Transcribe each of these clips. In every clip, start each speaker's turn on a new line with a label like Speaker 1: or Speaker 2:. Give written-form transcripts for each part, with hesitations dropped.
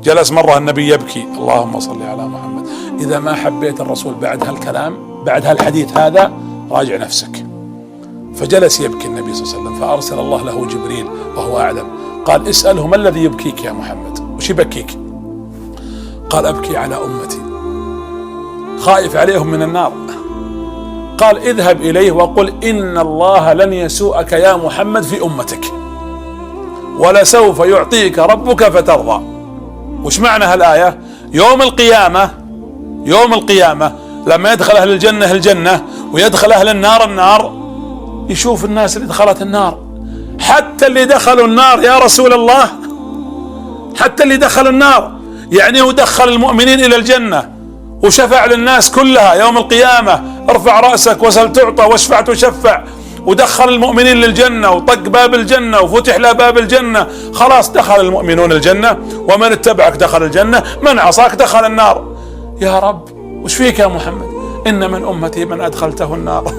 Speaker 1: جلس مرة النبي يبكي، اللهم صل على محمد. إذا ما حبيت الرسول بعد هالكلام، بعد هالحديث هذا، راجع نفسك. فجلس يبكي النبي صلى الله عليه وسلم، فأرسل الله له جبريل وهو أعلم، قال اسأله ما الذي يبكيك يا محمد؟ وش يبكيك؟ قال أبكي على أمتي، خائف عليهم من النار. قال اذهب إليه وقل إن الله لن يسوءك يا محمد في أمتك، ولسوف يعطيك ربك فترضى. وش معنى هالآية؟ يوم القيامة، يوم القيامة لما يدخل أهل الجنة الجنة ويدخل أهل النار النار، يشوف الناس اللي دخلت النار، حتى اللي دخلوا النار يا رسول الله، حتى اللي دخلوا النار، يعني هو دخل المؤمنين إلى الجنة وشفع للناس كلها يوم القيامة، ارفع رأسك وسل تعطى واشفع تشفع، ودخل المؤمنين للجنة وطق باب الجنة وفتح له باب الجنة، خلاص دخل المؤمنون الجنة، ومن اتبعك دخل الجنة، من عصاك دخل النار. يا رب وش فيك يا محمد؟ إن من أمتي من أدخلته النار.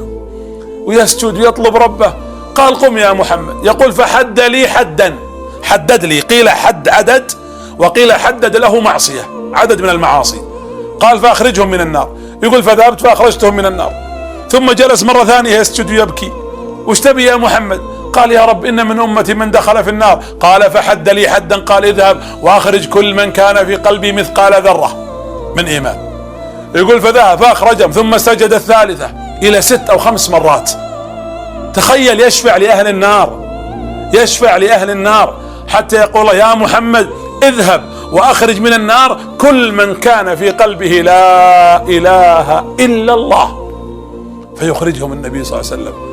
Speaker 1: ويسجد ويطلب ربه. قال قم يا محمد، يقول فحد لي حدا، حدد لي، قيل حد عدد وقيل حدد له معصية، عدد من المعاصي. قال فأخرجهم من النار، يقول فذهبت فأخرجتهم من النار. ثم جلس مرة ثانية يسجد ويبكي. وش تبي يا محمد؟ قال يا رب إن من أمتي من دخل في النار. قال فحد لي حدا، قال اذهب وأخرج كل من كان في قلبي مثقال ذرة من إيمان. يقول فذهب فأخرجهم، ثم سجد الثالثة إلى 6 أو 5 مرات. تخيل يشفع لأهل النار، يشفع لأهل النار، حتى يقول يا محمد اذهب وأخرج من النار كل من كان في قلبه لا إله إلا الله، فيخرجهم النبي صلى الله عليه وسلم.